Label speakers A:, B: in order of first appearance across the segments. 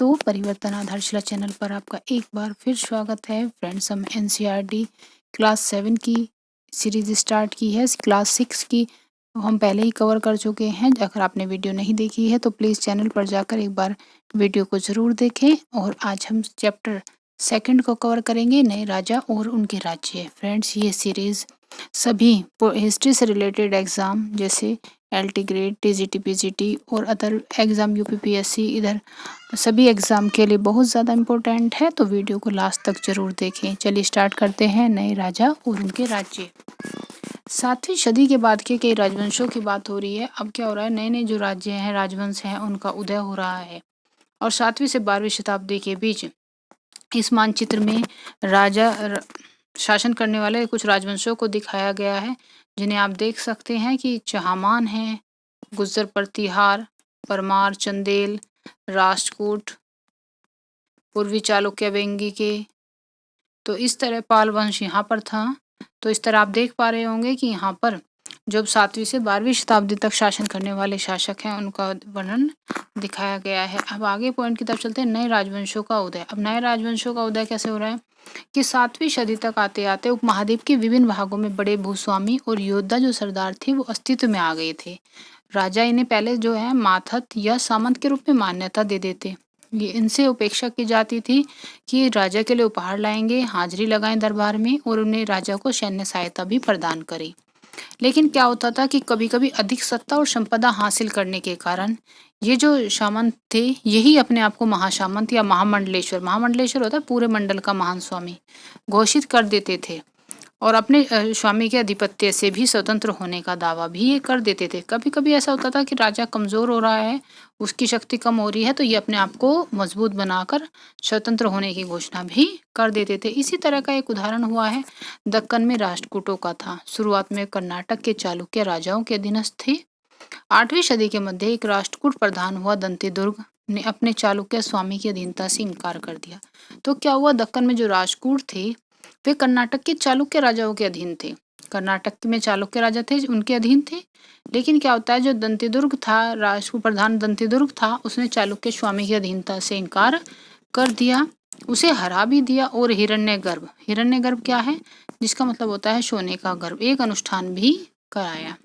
A: तो परिवर्तन आधारशिला चैनल पर आपका एक बार फिर स्वागत है फ्रेंड्स। हम एनसीईआरटी क्लास 7 की सीरीज स्टार्ट की है। क्लास 6 की हम पहले ही कवर कर चुके हैं। अगर आपने वीडियो नहीं देखी है तो प्लीज़ चैनल पर जाकर एक बार वीडियो को ज़रूर देखें। और आज हम चैप्टर 2 को कवर करेंगे, नए राजा और उनके राज्य। फ्रेंड्स, ये सीरीज़ सभी हिस्ट्री से रिलेटेड एग्ज़ाम जैसे LT ग्रेड, TGT, PGT और अदर एग्ज़ाम UPPSC, इधर सभी एग्ज़ाम के लिए बहुत ज़्यादा इम्पोर्टेंट है, तो वीडियो को लास्ट तक ज़रूर देखें। चलिए स्टार्ट करते हैं, नए राजा और उनके राज्य। 7वीं सदी के बाद के कई राजवंशों की बात हो रही है। अब क्या हो रहा है, नए नए जो राज्य हैं, राजवंश हैं, उनका उदय हो रहा है। और 7वीं से 12वीं शताब्दी के बीच इस मानचित्र में शासन करने वाले कुछ राजवंशों को दिखाया गया है, जिन्हें आप देख सकते हैं कि चहामान है, गुज्जर, प्रतिहार, परमार, चंदेल, राष्ट्रकूट, पूर्वी चालुक्य, वेंगी के। तो इस तरह पाल वंश यहाँ पर था। तो इस तरह आप देख पा रहे होंगे कि यहाँ पर जब 7वीं से 12वीं शताब्दी तक शासन करने वाले शासक हैं, उनका वर्णन दिखाया गया है। अब आगे पॉइंट की तरफ चलते हैं, नए राजवंशों का उदय। अब नए राजवंशों का उदय कैसे हो रहा है कि 7वीं सदी तक आते आते उपमहाद्वीप के विभिन्न भागों में बड़े भूस्वामी और योद्धा जो सरदार थे वो अस्तित्व में आ गए थे। राजा इन्हें पहले जो है माथत या सामंत के रूप में मान्यता दे देते। ये इनसे उपेक्षा की जाती थी कि राजा के लिए उपहार लाएंगे, हाजिरी लगाएं दरबार में और उन्हें राजा को सैन्य सहायता भी प्रदान करें। लेकिन क्या होता था कि कभी कभी अधिक सत्ता और संपदा हासिल करने के कारण ये जो सामंत थे, यही अपने आप को महासामंत या महामंडलेश्वर होता है पूरे मंडल का महान स्वामी, घोषित कर देते थे और अपने स्वामी के अधिपत्य से भी स्वतंत्र होने का दावा भी ये कर देते थे। कभी कभी ऐसा होता था कि राजा कमजोर हो रहा है, उसकी शक्ति कम हो रही है, तो ये अपने आप को मजबूत बनाकर स्वतंत्र होने की घोषणा भी कर देते थे। इसी तरह का एक उदाहरण हुआ है दक्कन में राष्ट्रकूटों का था। शुरुआत में कर्नाटक के चालुक्य राजाओं के अधीनस्थ थे। 8वीं सदी के मध्य एक राष्ट्रकूट प्रधान हुआ दंतेदुर्ग ने अपने चालुक्य स्वामी की अधीनता से इनकार कर दिया। तो क्या हुआ, दक्कन में जो राष्ट्रकूट थे वे कर्नाटक के चालुक्य राजाओं के अधीन थे। कर्नाटक में चालुक्य राजा थे, उनके अधीन थे। लेकिन क्या होता है, जो दंतेदुर्ग था, राष्ट्रकूट प्रधान दंतेदुर्ग था, उसने चालुक्य स्वामी की अधीनता से इनकार कर दिया, उसे हरा भी दिया और हिरण्यगर्भ क्या है, जिसका मतलब होता है सोने का गर्भ, एक अनुष्ठान भी कराया।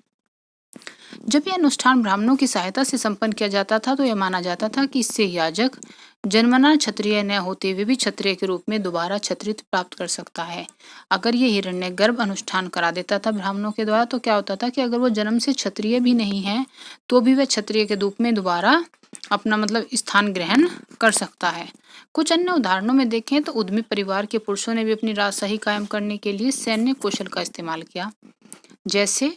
A: जब यह अनुष्ठान ब्राह्मणों की सहायता से संपन्न किया जाता था तो यह माना जाता था कि इससे याजक जन्मना क्षत्रिय न होते हुए भी क्षत्रिय के रूप में दोबारा क्षत्रित्व प्राप्त कर सकता है। अगर ये हिरण्यगर्भ अनुष्ठान करा देता था ब्राह्मणों के द्वारा, तो क्या होता था कि अगर वो जन्म से क्षत्रिय भी नहीं है तो भी वह क्षत्रिय के रूप में दोबारा अपना मतलब स्थान ग्रहण कर सकता है। कुछ अन्य उदाहरणों में देखें तो उद्यमी परिवार के पुरुषों ने भी अपनी राजशाही कायम करने के लिए सैन्य कौशल का इस्तेमाल किया, जैसे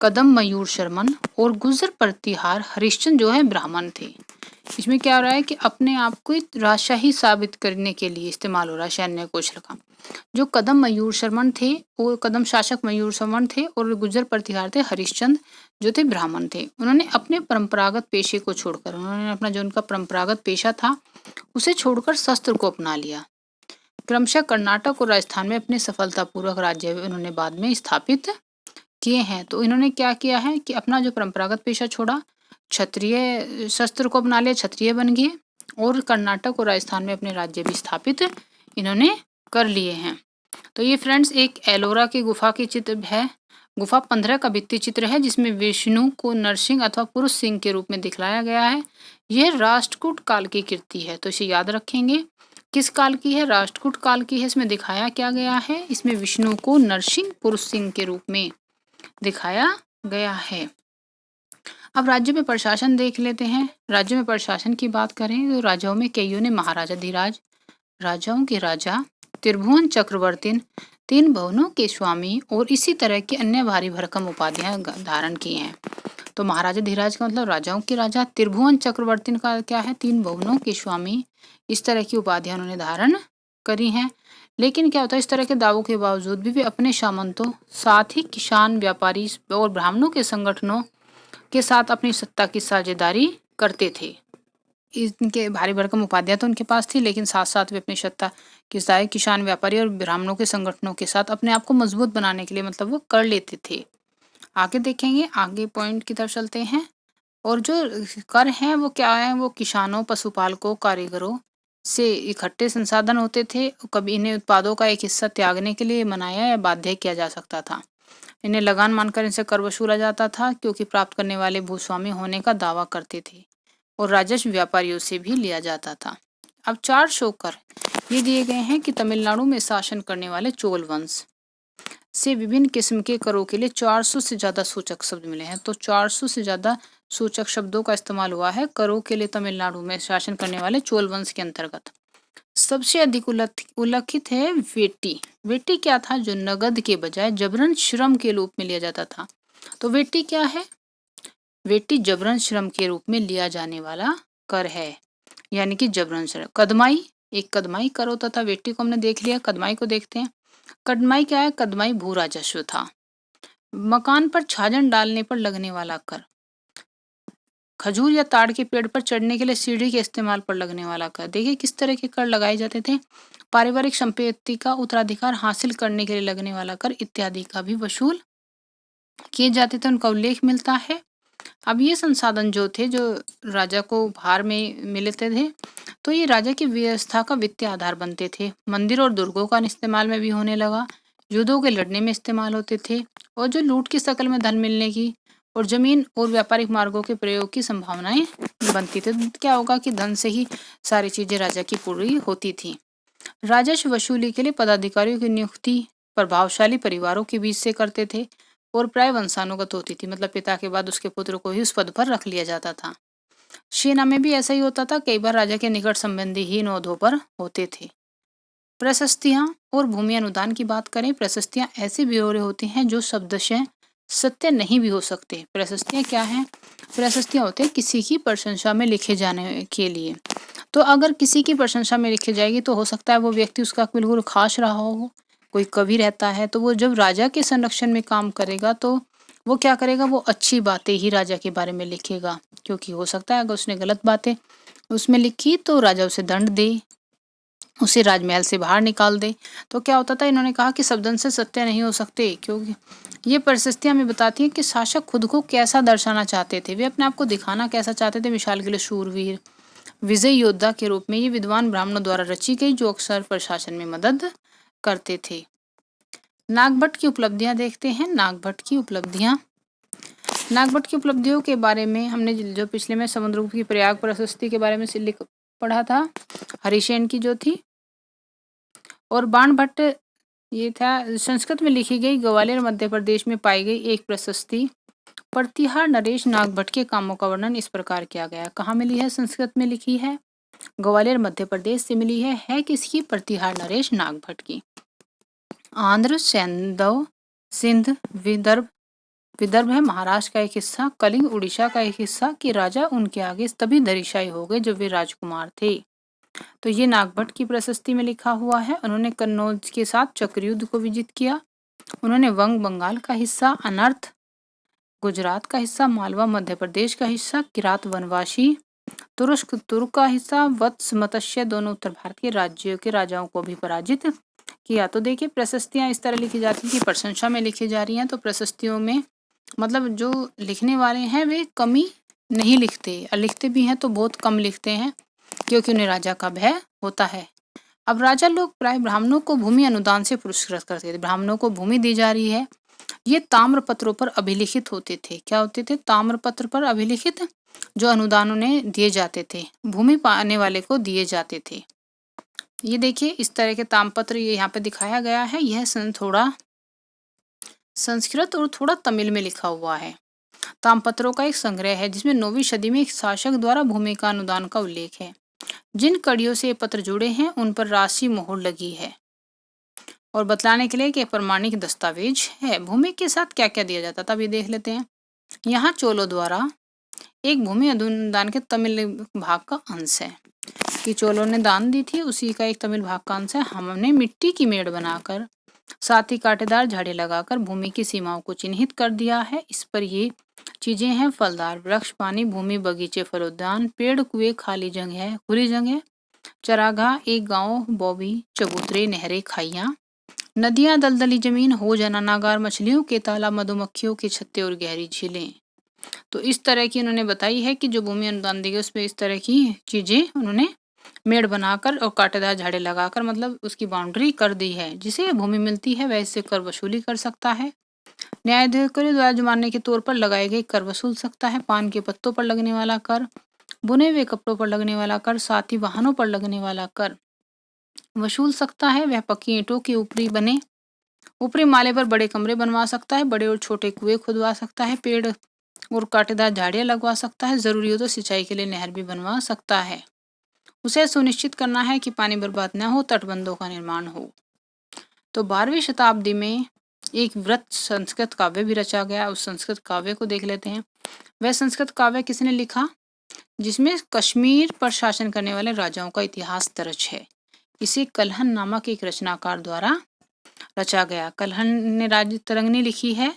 A: कदम मयूर शर्मन और गुज्जर प्रतिहार हरिश्चंद्र जो है ब्राह्मण थे। इसमें क्या हो रहा है कि अपने आप को राजशाही साबित करने के लिए इस्तेमाल हो रहा है सैन्य कौशल का। जो कदम मयूर शर्मन थे, वो कदम शासक मयूर शर्मन थे और गुज्जर प्रतिहार थे हरिश्चंद्र जो थे ब्राह्मण थे। उन्होंने अपने परंपरागत पेशे को छोड़कर, उन्होंने अपना जो उनका परंपरागत पेशा था उसे छोड़कर शस्त्र को अपना लिया। क्रमशः कर्नाटक और राजस्थान में अपने सफलतापूर्वक राज्य उन्होंने बाद में स्थापित किए हैं। तो इन्होंने क्या किया है कि अपना जो परंपरागत पेशा छोड़ा, क्षत्रिय शस्त्र को अपना लिया, क्षत्रिय बन गए और कर्नाटक और राजस्थान में अपने राज्य भी स्थापित इन्होंने कर लिए हैं। तो ये फ्रेंड्स एक एलोरा की गुफा की चित्र है। गुफा 15 का भित्ति चित्र है जिसमें विष्णु को नरसिंह अथवा पुरुष सिंह के रूप में दिखलाया गया है। यह राष्ट्रकूट काल की कृति है, तो इसे याद रखेंगे। किस काल की है? राष्ट्रकूट काल की है। इसमें दिखाया क्या गया है, इसमें विष्णु को नरसिंह पुरुष सिंह के रूप में दिखाया गया है। अब राज्य में प्रशासन देख लेते हैं। राज्य में प्रशासन की बात करें तो राजाओं में कईयों ने महाराजा धीराज, राजाओं के राजा, त्रिभुवन चक्रवर्ती, 3 भवनों के स्वामी और इसी तरह की अन्य भारी भरकम उपाधियां धारण की हैं। तो महाराजा धीराज का मतलब राजाओं के राजा, त्रिभुवन चक्रवर्ती का क्या है, 3 भवनों के स्वामी, इस तरह की उपाधियां उन्होंने धारण करी हैं। लेकिन क्या होता है, इस तरह के दावों के बावजूद भी वे अपने सामंतों, साथ ही किसान, व्यापारी और ब्राह्मणों के संगठनों के साथ अपनी सत्ता की साझेदारी करते थे। इनके भारी भरकम उपाधियां तो उनके पास थी, लेकिन साथ साथ वे अपनी सत्ता की साझेदारी किसान, व्यापारी और ब्राह्मणों के संगठनों के साथ अपने आप को मजबूत बनाने के लिए मतलब वो कर लेते थे। आगे देखेंगे, आगे पॉइंट की तरफ चलते हैं। और जो कर हैं वो क्या है, वो किसानों, पशुपालकों, कारीगरों से इकट्ठे संसाधन होते थे। कभी इन्हें उत्पादों का एक हिस्सा त्यागने के लिए मनाया या बाध्य किया जा सकता था। इन्हें लगान मानकर इनसे कर वसूला जाता था, क्योंकि प्राप्त करने वाले भूस्वामी होने का दावा करते थे, और राजस्व व्यापारियों से भी लिया जाता था। अब 4 शो कर ये दिए गए हैं कि तमिलनाडु में शासन करने वाले चोल वंश से विभिन्न किस्म के करों के लिए 400 से ज्यादा सूचक शब्द मिले हैं। तो 400 से ज्यादा सूचक शब्दों का इस्तेमाल हुआ है करों के लिए तमिलनाडु में शासन करने वाले चोल वंश के अंतर्गत। सबसे अधिक उल्लिखित है वेटी। वेटी क्या था? जो नगद के बजाय जबरन श्रम के रूप में लिया जाता था। तो वेटी क्या है? वेटी जबरन श्रम के रूप में लिया जाने वाला कर है, यानी कि जबरन श्रम। कदमाई, एक कदमाई कर होता था। वेटी को हमने देख लिया, कदमाई को देखते हैं। कदमाई क्या है? कदमाई भू राजस्व था। मकान पर छाजन डालने पर लगने वाला कर। खजूर या ताड़ के पेड़ पर चढ़ने के लिए सीढ़ी के इस्तेमाल पर लगने वाला कर। देखिए किस तरह के कर लगाए जाते थे। पारिवारिक संपत्ति का उत्तराधिकार हासिल करने के लिए लगने वाला कर इत्यादि का भी वसूल किए जाते थे, उनका उल्लेख मिलता है। अब ये संसाधन जो थे, जो राजा को भार में मिलते थे, तो ये राजा की व्यवस्था का वित्तीय आधार बनते थे। मंदिर और दुर्गों का इस्तेमाल में भी होने लगा, युद्धों के लड़ने में इस्तेमाल होते थे, और जो लूट की शक्ल में धन मिलने की और जमीन और व्यापारिक मार्गों के प्रयोग की संभावनाएं बनती थी। क्या होगा कि धन से ही सारी चीजें राजा की पूरी होती थी। राजस्व वसूली के लिए पदाधिकारियों की नियुक्ति प्रभावशाली परिवारों के बीच से करते थे, और प्राय वंशानुगत होती थी, मतलब पिता के बाद उसके पुत्र को ही उस पद पर रख लिया जाता था। सेना में भी ऐसा ही होता था, कई बार राजा के निकट संबंधी ही इन ओहदों पर होते थे। प्रशस्तियां और भूमि अनुदान की बात करें। प्रशस्तियां ऐसे ब्यौरे होते हैं जो शब्दशः सत्य नहीं भी हो सकते। प्रशस्तियां क्या हैं? प्रशस्तियां होते हैं किसी की प्रशंसा में लिखे जाने के लिए। तो अगर किसी की प्रशंसा में लिखी जाएगी तो हो सकता है वो व्यक्ति उसका बिल्कुल खास रहा हो। कोई कवि रहता है तो वो जब राजा के संरक्षण में काम करेगा तो वो क्या करेगा, वो अच्छी बातें ही राजा के बारे में लिखेगा, क्योंकि हो सकता है अगर उसने गलत बातें उसमें लिखी तो राजा उसे दंड दे, उसे राजमहल से बाहर निकाल दे। तो क्या होता था, इन्होंने कहा कि शब्दन से सत्य नहीं हो सकते, क्योंकि ये परिस्थितियां हमें बताती हैं कि शासक खुद को कैसा दर्शाना चाहते थे, वे अपने आप को दिखाना कैसा चाहते थे। मिसाल के लिए शूरवीर, विजय योद्धा के रूप में ये विद्वान ब्राह्मणों द्वारा रची गई, जो अक्सर प्रशासन में मदद करते थे। नागभट्ट की उपलब्धियां देखते हैं। नागभट्ट की उपलब्धियों के बारे में हमने जो पिछले में समुद्रगुप्त की प्रयाग प्रशस्ति के बारे में पढ़ा था, हरिसेन की जो थी। और बाणभट्ट ये था संस्कृत में लिखी गई ग्वालियर मध्य प्रदेश में पाई गई एक प्रशस्ति। प्रतिहार नरेश नागभट्ट के कामों का वर्णन इस प्रकार किया गया। कहाँ मिली है? संस्कृत में लिखी है, ग्वालियर मध्य प्रदेश से मिली है किसकी? प्रतिहार नरेश नागभट्ट की। आंध्र, सैंधव, सिंध, विदर्भ है महाराष्ट्र का एक हिस्सा, कलिंग उड़ीसा का एक हिस्सा कि राजा उनके आगे तभी धरीशायी हो गए जब वे राजकुमार थे। तो ये नागभट्ट की प्रशस्ति में लिखा हुआ है। उन्होंने कन्नौज के साथ चक्रयुद्ध को विजित किया। उन्होंने वंग बंगाल का हिस्सा, अनर्थ गुजरात का हिस्सा, मालवा मध्य प्रदेश का हिस्सा, किरात वनवासी तुर्क का हिस्सा, वत्स मत्स्य दोनों उत्तर भारत के राज्यों के राजाओं को भी पराजित किया। तो देखिए प्रशस्तियां इस तरह लिखी जाती हैं कि प्रशंसा में लिखी जा रही हैं। तो प्रशस्तियों में मतलब जो लिखने वाले हैं वे कमी नहीं लिखते, और लिखते भी हैं तो बहुत कम लिखते हैं, क्योंकि उन्हें राजा का भय होता है। अब राजा लोग प्राय ब्राह्मणों को भूमि अनुदान से पुरस्कृत करते थे। ब्राह्मणों को भूमि दी जा रही है, ये ताम्र पत्रों पर अभिलिखित होते थे। क्या होते थे? ताम्र पत्र पर अभिलिखित, जो अनुदान उन्हें दिए जाते थे, भूमि पाने वाले को दिए जाते थे। ये देखिए इस तरह के ताम्रपत्र ये यहाँ पे दिखाया गया है। यह थोड़ा संस्कृत और थोड़ा तमिल में लिखा हुआ है। ताम्रपत्रों का एक संग्रह है जिसमें 9वीं सदी में एक शासक द्वारा भूमि का अनुदान का उल्लेख है। जिन कड़ियों से ये पत्र जुड़े हैं उन पर राशि मोहर लगी है, और बतलाने के लिए कि प्रमाणिक दस्तावेज है। भूमि के साथ क्या क्या दिया जाता था अभी देख लेते हैं। यहाँ चोलों द्वारा एक भूमि अनुदान के तमिल भाग का अंश है, कि चोलों ने दान दी थी, उसी का एक तमिल भाग का अंश है। हमने मिट्टी की मेड़ बनाकर साथ ही कांटेदार झाड़ी लगाकर भूमि की सीमाओं को चिन्हित कर दिया है। इस पर ये चीजें हैं: फलदार वृक्ष, पानी, भूमि, बगीचे, फलोद्यान, पेड़, कुएं, खाली जगह, खुली जगह, चरागाह, एक गांव, बोबी, चबूतरे, नहरें, खाइयां, नदियां, दलदली जमीन, हो जनानागार, मछलियों के तालाब, मधुमक्खियों के छत्ते और गहरी झीलें। तो इस तरह की उन्होंने बताई है कि जो भूमि अनुदान दी गई उस पे इस तरह की चीज़ें उन्होंने मेड़ बनाकर और कांटेदार झाड़े लगाकर मतलब उसकी बाउंड्री कर दी है। जिसे भूमि मिलती है वह इससे कर वसूली कर सकता है। न्यायाधिकारियों द्वारा जुर्माने के तौर पर लगाए गए कर वसूल सकता है। पान के पत्तों पर लगने वाला कर, बुने हुए कपड़ों पर लगने वाला कर, साथ ही वाहनों पर लगने वाला कर वसूल सकता है। वह पक्की ईंटों के ऊपरी माले पर बड़े कमरे बनवा सकता है। बड़े और छोटे कुएं खुदवा सकता है। पेड़ और कांटेदार झाड़ियां लगवा सकता है। जरूरी हो तो सिंचाई के लिए नहर भी बनवा सकता है। उसे सुनिश्चित करना है कि पानी बर्बाद न हो, तटबंधों का निर्माण हो। तो 12वीं शताब्दी में एक वृत्त संस्कृत काव्य भी रचा गया। उस संस्कृत काव्य को देख लेते हैं। वह संस्कृत काव्य किसने लिखा? जिसमें कश्मीर पर शासन करने वाले राजाओं का इतिहास दर्ज है। इसे कल्हन नामक एक रचनाकार द्वारा रचा गया। कल्हन ने राज तरंगिणी लिखी है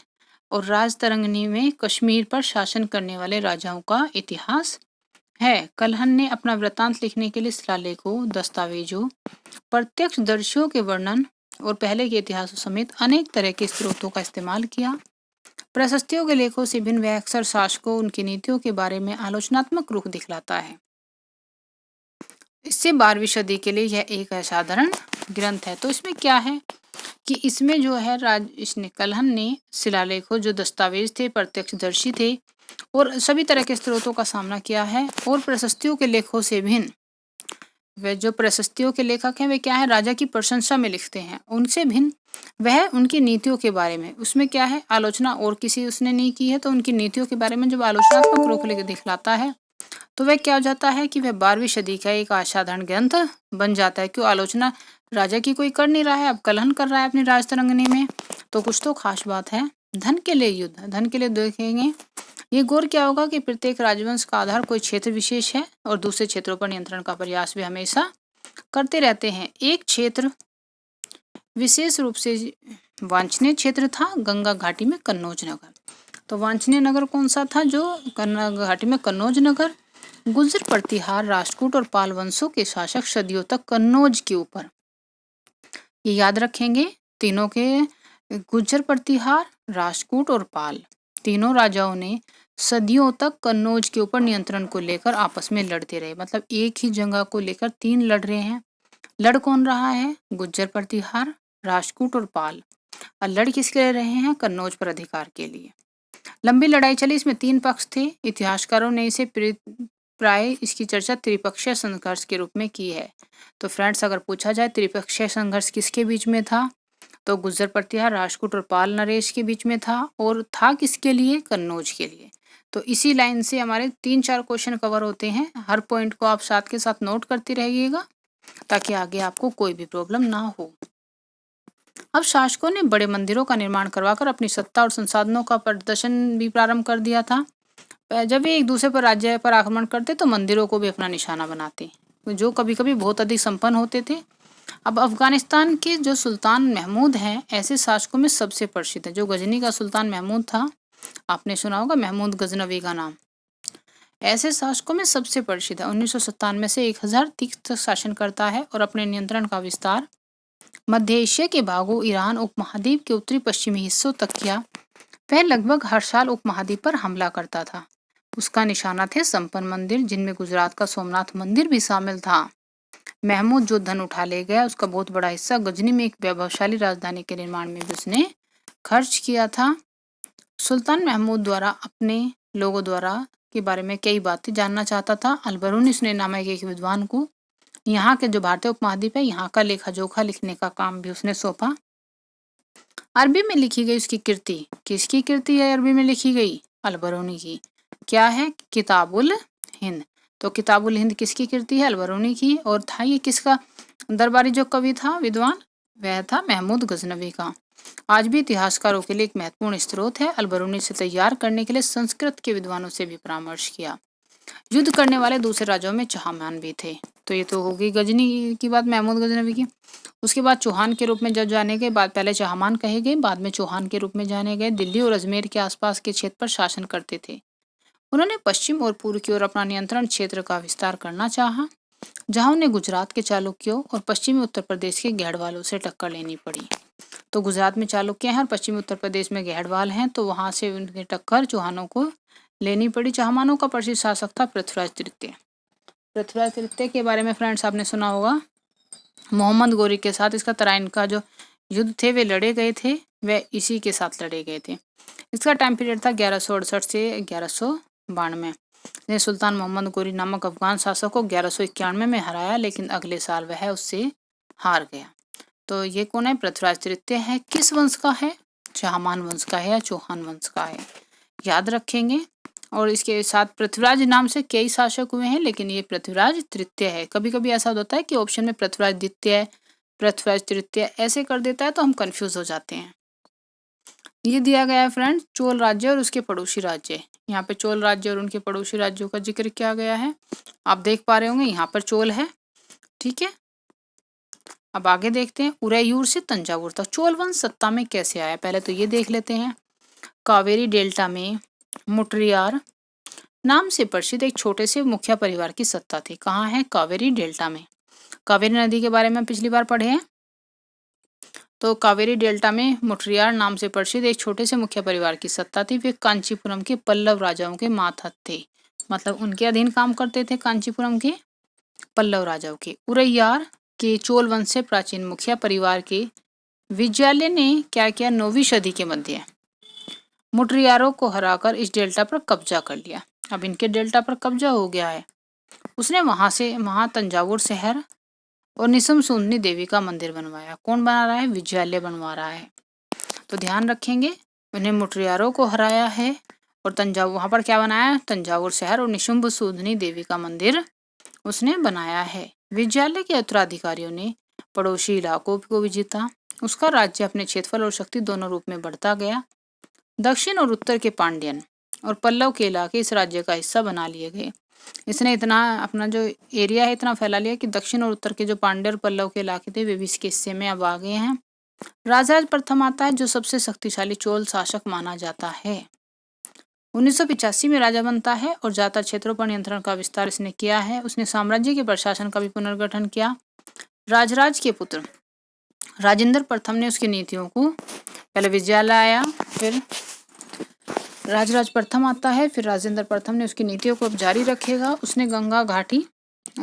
A: और राज तरंगिणी में कश्मीर पर शासन करने वाले राजाओं का इतिहास है। कल्हन ने अपना वृत्तांत लिखने के लिए शिलालेखों, दस्तावेजों, प्रत्यक्षदर्शियों के वर्णन और पहले के इतिहासों समेत अनेक तरह के स्रोतों का इस्तेमाल किया। प्रशस्तियों के लेखों से भिन्न वह अक्सर शासकों, उनकी नीतियों के बारे में आलोचनात्मक रुख दिखलाता है। इससे 12वीं सदी के लिए यह एक असाधारण ग्रंथ है। तो इसमें क्या है कि इसमें जो है इसने कल्हन ने शिलालेखों, जो दस्तावेज थे, प्रत्यक्षदर्शी थे और सभी तरह के स्रोतों का सामना किया है। और प्रशस्तियों के लेखों से भिन्न वह जो प्रशस्तियों के लेखक हैं वे क्या है, राजा की प्रशंसा में लिखते हैं। उनसे भिन्न वह उनकी नीतियों के बारे में, उसमें क्या है, आलोचना और किसी उसने नहीं की है, तो उनकी नीतियों के बारे में जब आलोचनात्मक रुख लेकर दिखलाता है तो वह क्या हो जाता है कि वह 12वीं सदी का एक असाधारण ग्रंथ बन जाता है। क्यों? आलोचना राजा की कोई कर नहीं रहा है, अब कलहन कर रहा है अपनी राजतरंगिणी में, तो कुछ तो खास बात है। धन के लिए युद्ध, धन के लिए देखेंगे ये गौर क्या होगा कि प्रत्येक राजवंश का आधार कोई क्षेत्र विशेष है और दूसरे क्षेत्रों पर नियंत्रण का प्रयास भी हमेशा करते रहते हैं। एक क्षेत्र विशेष रूप से वांछनीय क्षेत्र था गंगा घाटी में कन्नौज नगर। तो वांछनीय नगर कौन सा था? जो गंगा घाटी में कन्नौज नगर। गुर्जर, प्रतिहार, राष्ट्रकूट और पाल वंशों के शासक सदियों तक कन्नौज के ऊपर, ये याद रखेंगे, तीनों के गुर्जर, प्रतिहार, राष्ट्रकूट और पाल तीनों राजाओं ने सदियों तक कन्नौज के ऊपर नियंत्रण को लेकर आपस में लड़ते रहे। मतलब एक ही जगह को लेकर तीन लड़ रहे हैं। लड़ कौन रहा है? गुर्जर, प्रतिहार, राष्ट्रकूट और पाल। और लड़ किसके लिए रहे हैं? कन्नौज पर अधिकार के लिए। लंबी लड़ाई चली, इसमें 3 पक्ष थे। इतिहासकारों ने इसे प्राय इसकी चर्चा त्रिपक्षीय संघर्ष के रूप में की है। तो फ्रेंड्स, अगर पूछा जाए त्रिपक्षीय संघर्ष किसके बीच में था, तो गुर्जर, प्रतिहार, राष्ट्रकूट और पाल नरेश के बीच में था। और था किसके लिए? कन्नौज के लिए। तो इसी लाइन से हमारे 3-4 क्वेश्चन कवर होते हैं। हर पॉइंट को आप साथ के साथ नोट करते रहिएगा ताकि आगे आपको कोई भी प्रॉब्लम ना हो। अब शासकों ने बड़े मंदिरों का निर्माण करवाकर अपनी सत्ता और संसाधनों का प्रदर्शन भी प्रारंभ कर दिया था। जब वे एक दूसरे पर राज्य पर आक्रमण करते तो मंदिरों को भी अपना निशाना बनाते, जो कभी कभी बहुत अधिक संपन्न होते थे। अब अफगानिस्तान के जो सुल्तान महमूद हैं, ऐसे शासकों में सबसे प्रसिद्ध है। जो गजनी का सुल्तान महमूद था, आपने सुना होगा महमूद गजनवी का नाम, ऐसे शासकों में सबसे प्रसिद्ध है। 1997 से 1000 तक शासन करता है और अपने नियंत्रण का विस्तार मध्य एशिया के भागों, ईरान उपमहाद्वीप के उत्तरी पश्चिमी हिस्सों तक किया। वह लगभग हर साल उपमहाद्वीप पर हमला करता था। उसका निशाना थे संपन्न मंदिर, जिनमें गुजरात का सोमनाथ मंदिर भी शामिल था। महमूद जो धन उठा ले गया, उसका बहुत बड़ा हिस्सा गजनी में एक वैभवशाली राजधानी के निर्माण में भी उसने खर्च किया था। सुल्तान महमूद द्वारा अपने लोगों द्वारा के बारे में कई बातें जानना चाहता था। अलबरूनी उसने नामक एक विद्वान को यहाँ के जो भारतीय उपमहाद्वीप है, यहाँ का लेखा जोखा लिखने का काम भी उसने सौंपा। अरबी में लिखी गई उसकी कृति, किसकी कृति है अरबी में लिखी गई? अलबरूनी की। क्या है? किताबुल हिंद। तो किताबुल हिंद किसकी कृति है? अलबरूनी की। और था ये किसका दरबारी जो कवि था, विद्वान? वह था महमूद गजनवी का। आज भी इतिहासकारों के लिए एक महत्वपूर्ण स्रोत है। अलबरूनी से तैयार करने के लिए संस्कृत के विद्वानों से भी परामर्श किया। युद्ध करने वाले दूसरे राजाओं में चौहान भी थे। तो ये तो होगी गजनी की बात, महमूद गजनवी की। उसके बाद चौहान के रूप में जब जाने के बाद, पहले चौहान कहे गए, बाद में चौहान के रूप में जाने गए, दिल्ली और अजमेर के आसपास के क्षेत्र पर शासन करते थे। उन्होंने पश्चिम और पूर्व की ओर अपना नियंत्रण क्षेत्र का विस्तार करना चाहा, जहां उन्हें गुजरात के चालुक्यों और पश्चिमी उत्तर प्रदेश के गहड़वालों से टक्कर लेनी पड़ी। तो गुजरात में चालुक्य हैं और पश्चिमी उत्तर प्रदेश में गहड़वाल हैं, तो वहां से उनकी टक्कर चौहानों को लेनी पड़ी। चहमानों का प्रसिद्ध शासक था पृथ्वीराज तृतीय। पृथ्वीराज तृतीय के बारे में फ्रेंड्स आपने सुना होगा, मोहम्मद गोरी के साथ इसका तराइन का जो युद्ध थे वे लड़े गए थे, वे इसी के साथ लड़े गए थे। इसका टाइम पीरियड था 1168 से 1192 ने सुल्तान मोहम्मद गोरी नामक अफगान शासक को 1191 में हराया, लेकिन अगले साल वह उससे हार गया। तो ये कौन है? पृथ्वीराज तृतीय है। किस वंश का है? चहमान वंश का है या चौहान वंश का है, याद रखेंगे। और इसके साथ पृथ्वीराज नाम से कई शासक हुए हैं, लेकिन ये पृथ्वीराज तृतीय है। कभी कभी ऐसा होता है कि ऑप्शन में पृथ्वीराज द्वितीय, पृथ्वीराज तृतीय ऐसे कर देता है तो हम कंफ्यूज हो जाते हैं। ये दिया गया है फ्रेंड्स चोल राज्य और उसके पड़ोसी राज्य। यहाँ पे चोल राज्य और उनके पड़ोसी राज्यों का जिक्र किया गया है, आप देख पा रहे होंगे यहाँ पर चोल है, ठीक है। अब आगे देखते हैं, उरैयूर से तंजावुर तक चोल वंश सत्ता में कैसे आया, पहले तो ये देख लेते हैं। कावेरी डेल्टा में मुटरियार नाम से प्रसिद्ध एक छोटे से मुखिया परिवार की सत्ता थी। कहाँ है? कावेरी डेल्टा में। कावेरी नदी के बारे में पिछली बार पढ़े हैं, तो कावेरी डेल्टा में मुटरियार नाम से प्रसिद्ध एक छोटे से मुखिया परिवार की सत्ता थी। वे कांचीपुरम के पल्लव राजाओं के मातहत थे, मतलब उनके अधीन काम करते थे कांचीपुरम के पल्लव राजाओं के। उरैयार के चोल वंश से प्राचीन मुखिया परिवार के विजयालय ने क्या किया? 9वीं सदी के मध्य मुटरियारों को हराकर इस डेल्टा पर कब्जा कर लिया। अब इनके डेल्टा पर कब्जा हो गया है। उसने वहां तंजावुर शहर और निसम सुंदनी देवी का मंदिर बनवाया। कौन बना रहा है? विजयालय बनवा रहा है। तो ध्यान रखेंगे, उन्हें मुटरियारों को हराया है और तंजावुर, वहां पर क्या बनाया? तंजावुर शहर और निशुंभ सुंदनी देवी का मंदिर उसने बनाया है। विजयालय के उत्तराधिकारियों ने पड़ोसी इलाकों को भी जीता। उसका राज्य अपने क्षेत्रफल और शक्ति दोनों रूप में बढ़ता गया। दक्षिण और उत्तर के पांड्यन और पल्लव के इलाके इस राज्य का हिस्सा बना लिए गए। इसने इतना अपना जो एरिया है इतना फैला लिया कि दक्षिण और उत्तर के जो पांड्य और पल्लव के इलाके थे वे भी इसके हिस्से में अब आ गए हैं। राजराज प्रथम आता है जो सबसे शक्तिशाली चोल शासक माना जाता है। 1985 में राजा बनता है और ज्यादातर क्षेत्रों पर नियंत्रण का विस्तार इसने किया है। उसने साम्राज्य के प्रशासन का भी पुनर्गठन किया। राजराज के पुत्र राजेंद्र प्रथम ने उसकी नीतियों को, पहले विजयालय आया, फिर राजराज प्रथम आता है, फिर राजेंद्र प्रथम ने उसकी नीतियों को अब जारी रखेगा। उसने गंगा घाटी,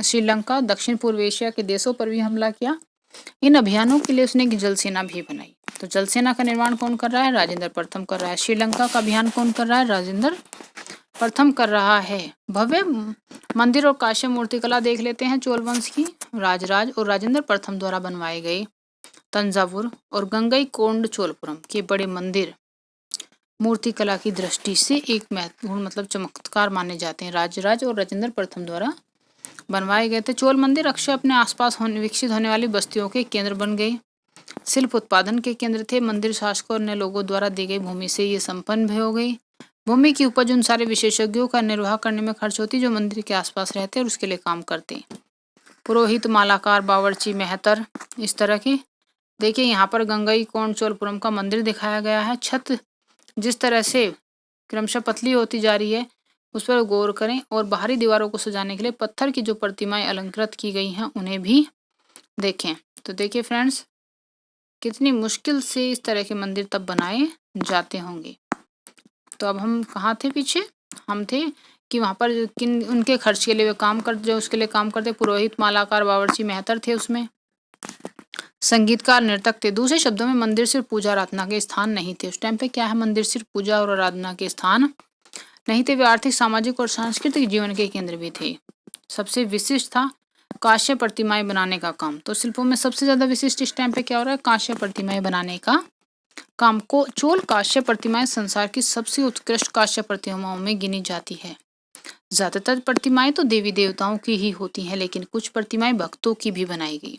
A: श्रीलंका, दक्षिण पूर्व एशिया के देशों पर भी हमला किया। इन अभियानों के लिए उसने एक जल सेना भी बनाई। तो जल सेना का निर्माण कौन कर रहा है? राजेंद्र प्रथम कर रहा है। श्रीलंका का अभियान कौन कर रहा है? राजेंद्र प्रथम कर रहा है। भव्य मंदिर और काश्य मूर्तिकला देख लेते हैं चोल वंश की। राजराज और राजेंद्र प्रथम द्वारा बनवाए गए तंजावुर और गंगईकोंड चोलपुरम के बड़े मंदिर मूर्तिकला की दृष्टि से एक महत्वपूर्ण मतलब चमत्कार माने जाते हैं। राजराज और राजेंद्र प्रथम द्वारा बनवाए गए थे। चोल मंदिर अक्सर अपने आसपास विकसित होने वाली बस्तियों के केंद्र बन गए। शिल्प उत्पादन के केंद्र थे। मंदिर शासकों और अन्य लोगों द्वारा दी गई भूमि से ये संपन्न भी हो गई। भूमि की उपज उन सारे विशेषज्ञों का निर्वाह करने में खर्च होती जो मंदिर के आसपास रहते और उसके लिए काम करते। पुरोहित, मालाकार, बावर्ची, मेहतर, इस तरह के। देखिए यहाँ पर गंगईकोंड चोलपुरम का मंदिर दिखाया गया है। छत जिस तरह से क्रमशः पतली होती जा रही है उस पर गौर करें, और बाहरी दीवारों को सजाने के लिए पत्थर की जो प्रतिमाएं अलंकृत की गई हैं उन्हें भी देखें। तो देखिए फ्रेंड्स, कितनी मुश्किल से इस तरह के मंदिर तब बनाए जाते होंगे। तो अब हम कहाँ थे? पीछे हम थे कि वहाँ पर किन उनके खर्च के लिए वे काम कर, जो उसके लिए काम करते, पुरोहित, मालाकार, बावर्ची, मेहतर थे। उसमें संगीतकार, नर्तक थे। दूसरे शब्दों में मंदिर सिर्फ पूजा आराधना के स्थान नहीं थे। उस टाइम पे क्या है? मंदिर सिर्फ पूजा और आराधना के स्थान नहीं थे, वे आर्थिक, सामाजिक और सांस्कृतिक जीवन के केंद्र भी थे। सबसे विशिष्ट था कांस्य प्रतिमाएं बनाने का काम। तो शिल्पों में सबसे ज्यादा विशिष्ट इस टाइम पे क्या हो रहा है? कांस्य प्रतिमाएं बनाने का काम को। चोल कांस्य प्रतिमाएं संसार की सबसे उत्कृष्ट कांस्य प्रतिमाओं में गिनी जाती है। ज्यादातर प्रतिमाएं तो देवी देवताओं की ही होती हैं, लेकिन कुछ प्रतिमाएं भक्तों की भी बनाई गई।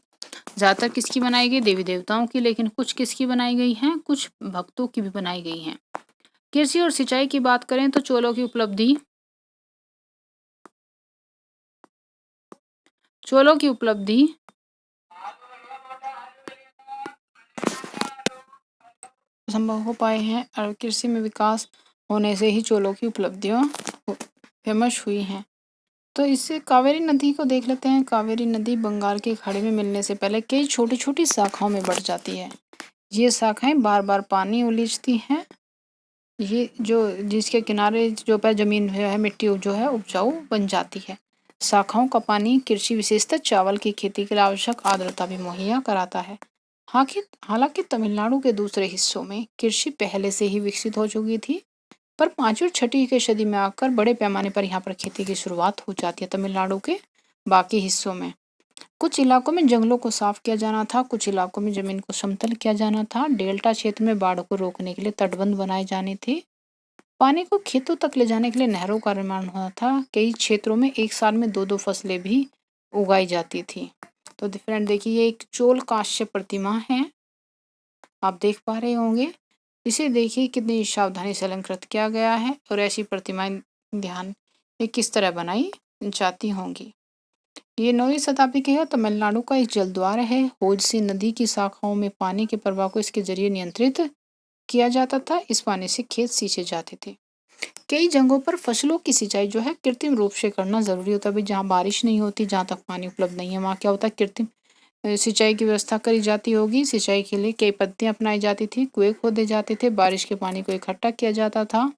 A: ज्यादातर किसकी बनाई गई? देवी देवताओं की, लेकिन कुछ किसकी बनाई गई हैं? कुछ भक्तों की भी बनाई गई हैं। कृषि और सिंचाई की बात करें तो चोलों की उपलब्धि संभव हो पाए हैं और कृषि में विकास होने से ही चोलों की उपलब्धियां फेमस हुई हैं। तो इससे कावेरी नदी को देख लेते हैं। कावेरी नदी बंगाल के खाड़ी में मिलने से पहले कई छोटी छोटी शाखाओं में बढ़ जाती है। ये शाखाएं बार बार पानी उलीचती हैं ये जो जिसके किनारे जो पर जमीन है मिट्टी जो है उपजाऊ बन जाती है। शाखाओं का पानी कृषि विशेषतः चावल की खेती के लिए आवश्यक आर्द्रता भी मुहैया कराता है। हालांकि तमिलनाडु के दूसरे हिस्सों में कृषि पहले से ही विकसित हो चुकी थी, पर 5वीं और 6वीं की सदी में आकर बड़े पैमाने पर यहाँ पर खेती की शुरुआत हो जाती है तमिलनाडु के बाकी हिस्सों में। कुछ इलाकों में जंगलों को साफ किया जाना था, कुछ इलाकों में जमीन को समतल किया जाना था। डेल्टा क्षेत्र में बाढ़ को रोकने के लिए तटबंध बनाए जाने थे। पानी को खेतों तक ले जाने के लिए नहरों का निर्माण हुआ था। कई क्षेत्रों में एक साल में 2-2 फसलें भी उगाई जाती थी। तो फ्रेंड देखिए, ये एक चोल कांस्य प्रतिमा है, आप देख पा रहे होंगे। इसे देखिए कितनी सावधानी से अलंकृत किया गया है, और ऐसी प्रतिमाएं ध्यान ये किस तरह बनाई जाती होंगी। ये 9वीं शताब्दी के है। तमिलनाडु का एक जलद्वार है। होजसी नदी की शाखाओं में पानी के प्रवाह को इसके जरिए नियंत्रित किया जाता था। इस पानी से खेत सींचे जाते थे। कई जगहों पर फसलों की सिंचाई जो है कृत्रिम रूप से करना जरूरी होता है। अभी जहाँ बारिश नहीं होती, जहाँ तक पानी उपलब्ध नहीं है, वहाँ क्या होता है, कृत्रिम सिंचाई की व्यवस्था करी जाती होगी। सिंचाई के लिए कई पद्धतियां अपनाई जाती थी। कुएं खोदे जाते थे, बारिश के पानी को इकट्ठा किया जाता था।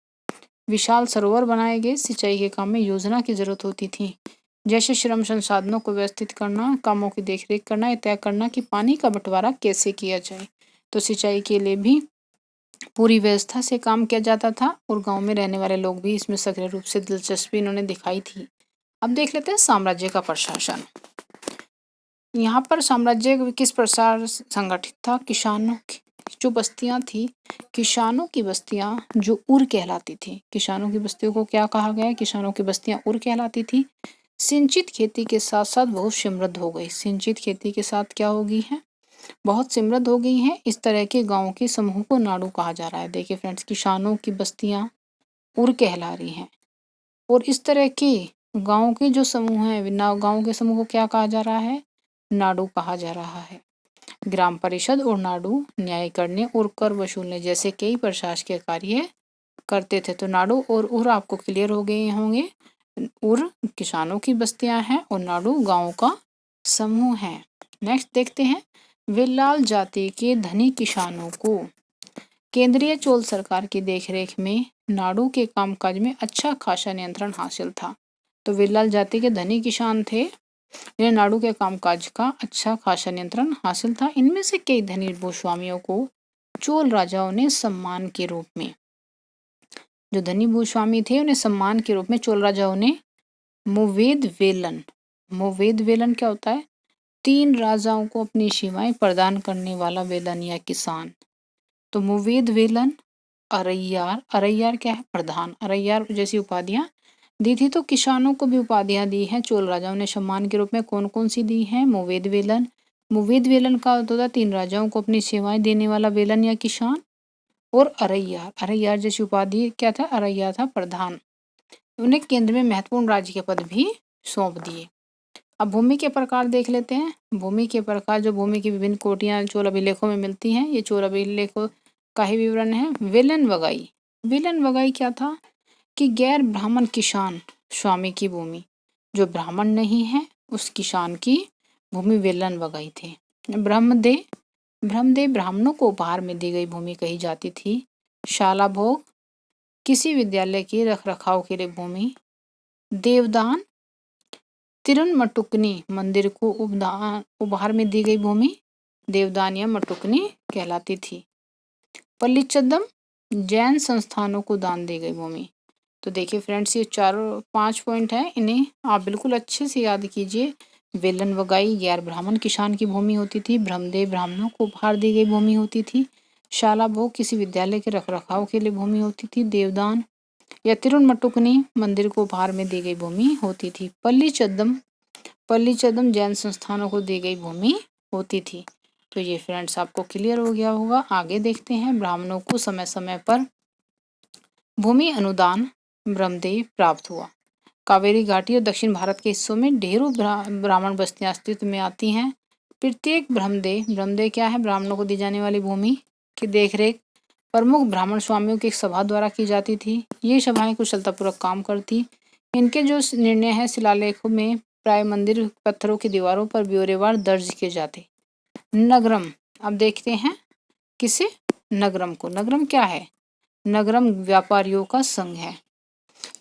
A: विशाल सरोवर बनाए गए। सिंचाई के काम में योजना की जरूरत होती थी, जैसे श्रम संसाधनों को व्यवस्थित करना, कामों की देखरेख करना, यह तय करना कि पानी का बंटवारा कैसे किया जाए। तो सिंचाई के लिए भी पूरी व्यवस्था से काम किया जाता था, और गांव में रहने वाले लोग भी इसमें सक्रिय रूप से दिलचस्पी इन्होंने दिखाई थी। अब देख लेते हैं साम्राज्य का प्रशासन। यहाँ पर साम्राज्य किस प्रकार संगठित था। किसानों की जो बस्तियां थी, किसानों की बस्तियां जो उर कहलाती थी। किसानों की बस्तियों को क्या कहा गया है, किसानों की बस्तियां उर कहलाती थी। सिंचित खेती के साथ साथ बहुत समृद्ध हो गई। सिंचित खेती के साथ क्या हो गई है, बहुत समृद्ध हो गई हैं। इस तरह के गांवों के समूह को नाडु कहा जा रहा है। देखिए फ्रेंड्स, किसानों की बस्तियां उर कहला रही हैं, और इस तरह के गांवों के जो समूह हैं, गांवों के समूह को क्या कहा जा रहा है, नाडु कहा जा रहा है। ग्राम परिषद और नाडु न्याय करने और कर वसूलने जैसे कई प्रशासकीय कार्य करते थे। तो नाडु और उर आपको क्लियर हो गए होंगे। उर किसानों की बस्तियां हैं, और नाडु गांवों का समूह है। नेक्स्ट देखते हैं, वेल्लाल जाति के धनी किसानों को केंद्रीय चोल सरकार की देखरेख में नाडु के कामकाज में अच्छा खासा नियंत्रण हासिल था। तो वेल्लाल जाति के धनी किसान थे, इन्हें नाडु के कामकाज का अच्छा खासा नियंत्रण हासिल था। इनमें से कई धनी भूस्वामियों को चोल राजाओं ने सम्मान के रूप में, जो धनी भूस्वामी थे उन्हें सम्मान के रूप में चोल राजाओं ने मुवेद वेलन क्या होता है, 3 राजाओं को अपनी सीमाएं प्रदान करने वाला वेलन या किसान। तो मुवेद वेलन, अरैयार क्या है, प्रधान। अरैयार जैसी उपाधियां दी थी। तो किसानों को भी उपाधियां दी हैं चोल राजाओं ने सम्मान के रूप में। कौन कौन सी दी हैं, मुवेद वेलन का होता था 3 राजाओं को अपनी सेवाएं देने वाला वेलन या किसान। और अरैयार जैसी उपाधि क्या था, अरैयार था प्रधान। उन्हें केंद्र में महत्वपूर्ण राज्य के पद भी सौंप दिए। अब भूमि के प्रकार देख लेते हैं। भूमि के प्रकार, जो भूमि की विभिन्न कोटियां चोल अभिलेखों में मिलती हैं, ये चोल अभिलेखों का ही विवरण है। वेलन वगाई क्या था कि गैर ब्राह्मण किसान स्वामी की भूमि, जो ब्राह्मण नहीं है उस किसान की भूमि वेलन वगाई थे। ब्रह्मदेव ब्राह्मणों को उपहार में दी गई भूमि कही जाती थी। शाला भोग, किसी विद्यालय के रखरखाव के लिए भूमि। देवदान, तिरुनमटुकनी मंदिर को उपहार में दी गई भूमि देवदान या मटुकनी कहलाती थी। पल्लीचदम, जैन संस्थानों को दान दी गई भूमि। तो देखिए फ्रेंड्स, ये 5 पॉइंट हैं, इन्हें आप बिल्कुल अच्छे से याद कीजिए। वेलन वगाई गैर ब्राह्मण किसान की भूमि होती थी। ब्रह्मदेव ब्राह्मणों को उपहार दी गई भूमि होती थी। शाला भोग किसी विद्यालय के रखरखाव के लिए भूमि होती थी। देवदान या तिरुनमटुकनी मंदिर को उपहार में दी गई भूमि होती थी। पल्लीचदम जैन संस्थानों को दी गई भूमि होती थी। तो ये फ्रेंड्स आपको क्लियर हो गया होगा। आगे देखते हैं, ब्राह्मणों को समय समय पर भूमि अनुदान ब्रह्मदेव प्राप्त हुआ। कावेरी घाटी और दक्षिण भारत के हिस्सों में ढेरों ब्राह्मण बस्तियां अस्तित्व में आती हैं। प्रत्येक ब्रह्मदेव क्या है, ब्राह्मणों को दी जाने वाली भूमि की देखरेख प्रमुख ब्राह्मण स्वामियों की एक सभा द्वारा की जाती थी। ये सभाएं कुशलतापूर्वक काम करती। इनके जो निर्णय है शिलालेखों में प्राय मंदिर पत्थरों की दीवारों पर ब्यौरेवार दर्ज किए जाते। नगरम, अब देखते हैं किसे, नगरम को। नगरम क्या है, नगरम व्यापारियों का संघ है।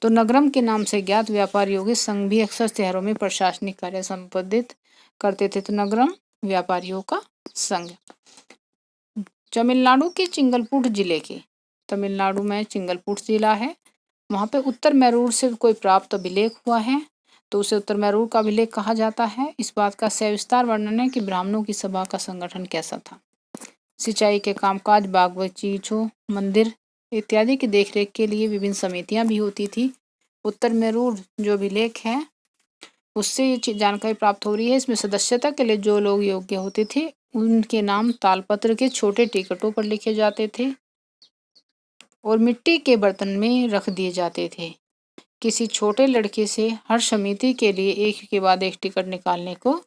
A: तो नगरम के नाम से ज्ञात व्यापारियों के संघ भी अक्सर शहरों में प्रशासनिक कार्य संपादित करते थे। तो नगरम व्यापारियों का संघ। तमिलनाडु के चिंगलपुट जिले के, तमिलनाडु में चिंगलपुट जिला है, वहाँ पे उत्तर मैरूर से कोई प्राप्त अभिलेख हुआ है, तो उसे उत्तर मैरूर का अभिलेख कहा जाता है। इस बात का सविस्तार वर्णन है कि ब्राह्मणों की सभा का संगठन कैसा था। सिंचाई के कामकाज, बाग बगीचों, मंदिर इत्यादि की देखरेख के लिए विभिन्न समितियां भी होती थी। उत्तर मैरूर जो अभिलेख है उससे ये जानकारी प्राप्त हो रही है। इसमें सदस्यता के लिए जो लोग योग्य होते थे उनके नाम तालपत्र के छोटे टिकटों पर लिखे जाते थे और मिट्टी के बर्तन में रख दिए जाते थे। किसी छोटे लड़के से हर समिति के लिए एक के बाद एक टिकट निकालने को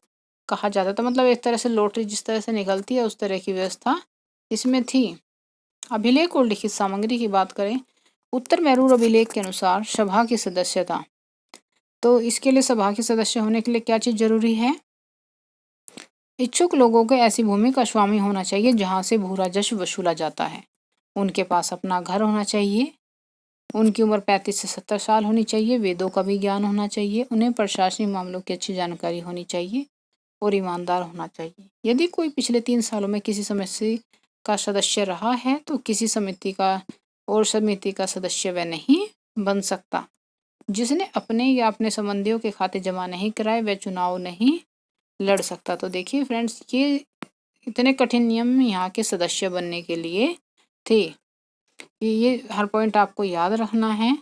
A: कहा जाता था। मतलब एक तरह से लॉटरी जिस तरह से निकलती है उस तरह की व्यवस्था इसमें थी। अभिलेख और लिखित सामग्री की बात करें, उत्तर मैरूर अभिलेख के अनुसार सभा की सदस्यता, तो इसके लिए सभा के सदस्य होने के लिए क्या चीज जरूरी है? इच्छुक लोगों को ऐसी भूमि का स्वामी होना चाहिए जहां से भू राजस्व वसूला जाता है। उनके पास अपना घर होना चाहिए। उनकी उम्र 35 से 70 साल होनी चाहिए। वेदों का भी ज्ञान होना चाहिए। उन्हें प्रशासनिक मामलों की अच्छी जानकारी होनी चाहिए और ईमानदार होना चाहिए। यदि कोई पिछले 3 सालों में किसी समिति का सदस्य रहा है तो किसी समिति का सदस्य वह नहीं बन सकता। जिसने अपने या अपने संबंधियों के खाते जमा नहीं कराए वह चुनाव नहीं लड़ सकता। तो देखिए फ्रेंड्स, ये इतने कठिन नियम यहाँ के सदस्य बनने के लिए थे। ये हर पॉइंट आपको याद रखना है,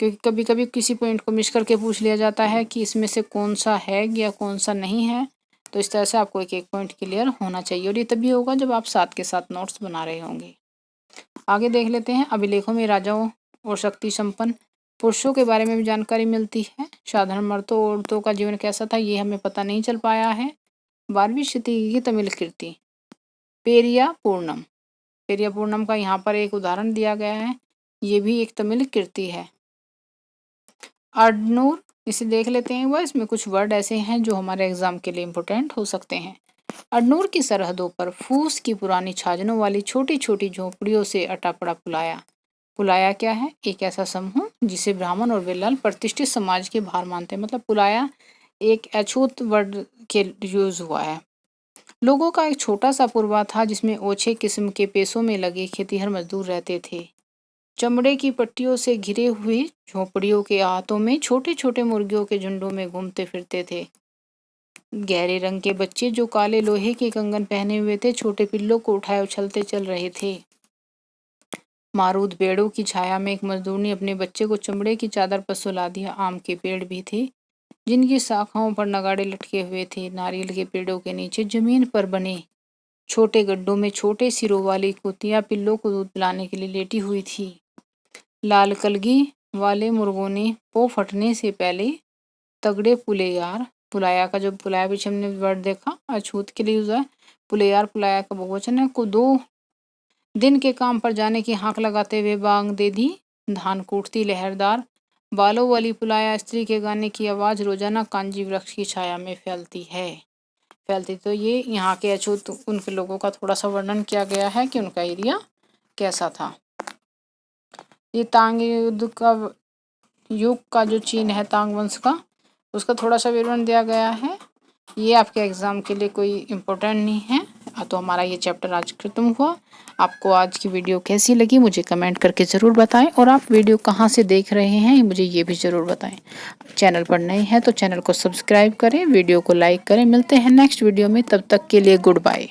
A: क्योंकि कभी कभी किसी पॉइंट को मिस करके पूछ लिया जाता है कि इसमें से कौन सा है या कौन सा नहीं है। तो इस तरह से आपको एक एक पॉइंट क्लियर होना चाहिए और ये तभी होगा जब आप साथ के साथ नोट्स बना रहे होंगे। आगे देख लेते हैं। अभिलेखों में राजाओं और शक्ति संपन्न पुरुषों के बारे में भी जानकारी मिलती है। साधारण मर्दों और औरतों का जीवन कैसा था ये हमें पता नहीं चल पाया है। 12वीं शताब्दी की तमिल कृति पेरिया पूर्णम, पेरिया पूर्णम का यहाँ पर एक उदाहरण दिया गया है। ये भी एक तमिल कृति है। अडनूर, इसे देख लेते हैं। वह इसमें कुछ वर्ड ऐसे हैं जो हमारे एग्जाम के लिए इम्पोर्टेंट हो सकते हैं। अडनूर की सरहदों पर फूस की पुरानी छाजनों वाली छोटी छोटी झोपड़ियों से अटा पड़ा पुलाया। पुलाया क्या है? एक ऐसा समूह जिसे ब्राह्मण और बेलाल प्रतिष्ठित समाज के भार मानते हैं। मतलब पुलाया एक अछूत वर्ड के यूज हुआ है। लोगों का एक छोटा सा पुरवा था जिसमें ओछे किस्म के पेशों में लगे खेतीहर मजदूर रहते थे। चमड़े की पट्टियों से घिरे हुए झोपड़ियों के हाथों में छोटे छोटे मुर्गियों के झुंडों में घूमते फिरते थे। गहरे रंग के बच्चे जो काले लोहे के कंगन पहने हुए थे छोटे पिल्लों को उठाए उछलते चल रहे थे। मारूद पेड़ों की छाया में एक मजदूर ने अपने बच्चे को चमड़े की चादर पर सुला दिया। आम के पेड़ भी थे जिनकी शाखाओं पर नगाड़े लटके हुए थे। नारियल के पेड़ों के नीचे जमीन पर बने छोटे गड्ढों में छोटे सिरों वाली कुतियां पिल्लों को दूध पिलाने के लिए लेटी हुई थी। लाल कलगी वाले मुर्गों ने पो फटने से पहले तगड़े पुलेयार, पुलाया का जो पुलाया पीछे हमने वर्ड देखा अछूत के लिए यूज है। पुलेयार पुलाया का बहुवचन है। को 2 दिन के काम पर जाने की हाँक लगाते हुए बांग दे दी। धान कूटती लहरदार बालों वाली पुलाया स्त्री के गाने की आवाज रोजाना कांजी वृक्ष की छाया में फैलती। तो ये यहाँ के अछूत उनके लोगों का थोड़ा सा वर्णन किया गया है कि उनका एरिया कैसा था। ये तांग युग का जो चीन है तांग वंश का, उसका थोड़ा सा विवरण दिया गया है। ये आपके एग्जाम के लिए कोई इम्पोर्टेंट नहीं है। तो हमारा ये चैप्टर आज खत्म हुआ। आपको आज की वीडियो कैसी लगी मुझे कमेंट करके ज़रूर बताएं और आप वीडियो कहाँ से देख रहे हैं मुझे ये भी ज़रूर बताएं। चैनल पर नए हैं तो चैनल को सब्सक्राइब करें, वीडियो को लाइक करें। मिलते हैं नेक्स्ट वीडियो में, तब तक के लिए गुड बाय।